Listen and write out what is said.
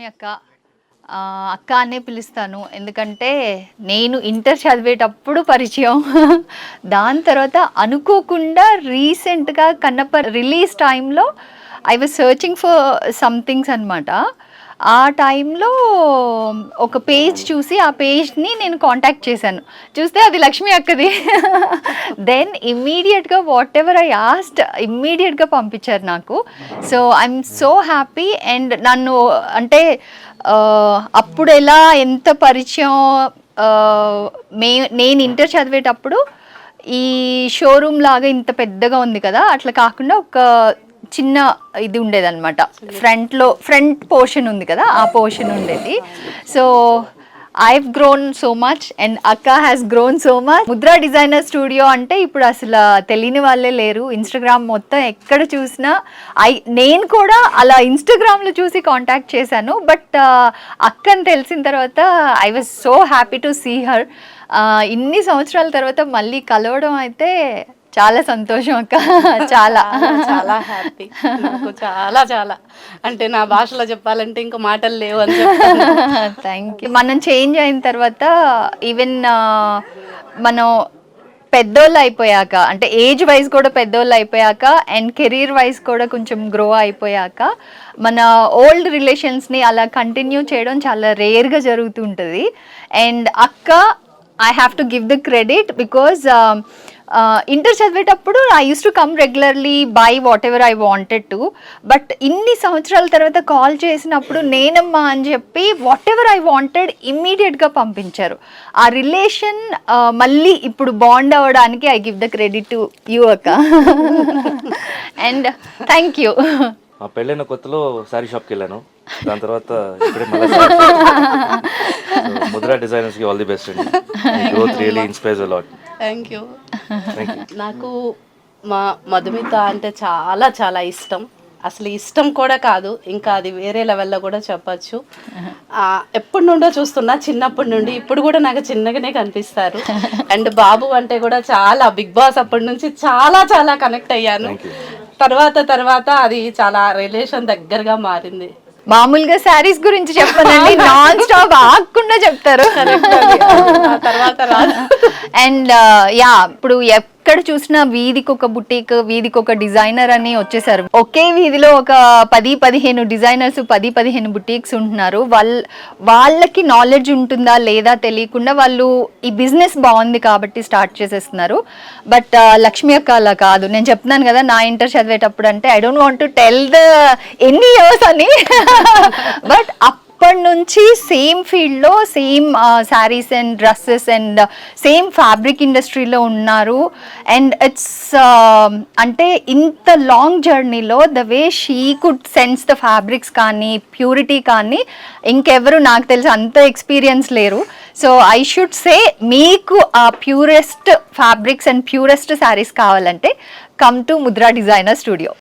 అక్క. అక్క అనే పిలుస్తాను. ఎందుకంటే నేను ఇంటర్ చదివేటప్పుడు పరిచయం. దాని తర్వాత అనుకోకుండా రీసెంట్‌గా కన్నప్ప రిలీజ్ టైంలో I was searching for some things అనమాట. ఆ టైంలో ఒక పేజ్ చూసి ఆ పేజ్‌ని నేను కాంటాక్ట్ చేశాను. చూస్తే అది లక్ష్మి అక్కది. దెన్ ఇమ్మీడియేట్‌గా వాటెవర్ ఐ ఆస్క్డ్ ఇమ్మీడియేట్‌గా పంపించారు నాకు. So I'm so happy. And నన్ను అంటే అప్పుడు ఎలా ఎంత పరిచయం, నేను ఇంటర్ చదివేటప్పుడు ఈ షోరూమ్ లాగా ఇంత పెద్దగా ఉంది కదా, అట్లా కాకుండా ఒక చిన్న ఇది ఉండేదన్నమాట. ఫ్రంట్ పోర్షన్ ఉంది కదా, ఆ పోర్షన్ ఉండేది. So I've grown so much and అక్క has grown so much. Mudra designer studio అంటే ఇప్పుడు అసలు తెలియని వాళ్ళే లేరు. ఇన్స్టాగ్రామ్ మొత్తం ఎక్కడ చూసినా నేను కూడా అలా ఇన్స్టాగ్రామ్లో చూసి కాంటాక్ట్ చేశాను. బట్ అక్కని తెలిసిన తర్వాత I was so happy to see her. ఇన్ని సంవత్సరాల తర్వాత మళ్ళీ కలవడం అయితే చాలా సంతోషం అక్క. చాలా చాలా హ్యాపీ. నాకు చాలా చాలా అంటే నా భాషలో చెప్పాలంటే ఇంకా మాటలు లేవు అని థ్యాంక్ యూ. మనం చేంజ్ అయిన తర్వాత ఈవెన్ మనం పెద్దోళ్ళు అయిపోయాక, అంటే ఏజ్ వైజ్ కూడా పెద్దోళ్ళు అయిపోయాక అండ్ కెరీర్ వైజ్ కూడా కొంచెం గ్రో అయిపోయాక మన ఓల్డ్ రిలేషన్స్ని అలా కంటిన్యూ చేయడం చాలా రేర్గా జరుగుతుంటుంది. అండ్ అక్క I have to give the credit because inter చదివేటప్పుడు I use to come regularly by whatever I wanted to. But ఇన్ని సంవత్సరాల తర్వాత కాల్ చేసినప్పుడు నేనమ్మా అని చెప్పి వాట్ ఎవర్ ఐ వాంటెడ్ ఇమ్మీడియట్గా పంపించారు. ఆ రిలేషన్ మళ్ళీ ఇప్పుడు బాండ్ అవ్వడానికి I give the credit to you అక్క. And thank you. మా పెళ్ళైన కొత్తలో శారీ షాప్కి వెళ్ళాను. దాని తర్వాత ఇప్పుడే ముద్రా డిజైనర్స్కి ఆల్ ది బెస్ట్ అండి. Growth really inspires a lot. Thank you. నాకు మా మధుమిత అంటే చాలా చాలా ఇష్టం. అసలు ఇష్టం కూడా కాదు, ఇంకా అది వేరే లెవెల్లో కూడా చెప్పచ్చు. ఎప్పటి నుండో చూస్తున్నా, చిన్నప్పటి నుండి. ఇప్పుడు కూడా నాకు చిన్నగానే కనిపిస్తారు. అండ్ బాబు అంటే కూడా చాలా బిగ్ బాస్ అప్పటి నుంచి చాలా చాలా కనెక్ట్ అయ్యాను. తర్వాత అది చాలా రిలేషన్ దగ్గరగా మారింది. మామూలుగా శారీస్ గురించి చెప్పనండి, నాన్ స్టాప్ ఆగకుండా చెప్తారు. తర్వాత అండ్ యా, ఇప్పుడు ఎక్కడ చూసినా వీధికి ఒక బుటీక్, వీధికి ఒక డిజైనర్ అని వచ్చేసారు. ఒకే వీధిలో ఒక 10-15 డిజైనర్స్, 10-15 బుటీక్స్ ఉంటున్నారు. వాళ్ళకి నాలెడ్జ్ ఉంటుందా లేదా తెలియకుండా వాళ్ళు ఈ బిజినెస్ బాగుంది కాబట్టి స్టార్ట్ చేసేస్తున్నారు. బట్ లక్ష్మి అక్క అలా కాదు. నేను చెప్తున్నాను కదా, నా ఇంటర్ చదివేటప్పుడు అంటే I don't want to tell the ఎన్ని ఇయర్స్ అని. బట్ అప్పటి నుంచి సేమ్ ఫీల్డ్లో same saris and dresses and same fabric ఇండస్ట్రీలో ఉన్నారు. అండ్ ఇట్స్ అంటే ఇంత లాంగ్ జర్నీలో the way she could sense the fabrics కానీ ప్యూరిటీ కానీ ఇంకెవరు నాకు తెలిసి అంత ఎక్స్పీరియన్స్ లేరు. సో ఐ షుడ్ సే, మీకు ఆ purest fabrics and purest saris కావాలంటే come to Mudra designer studio.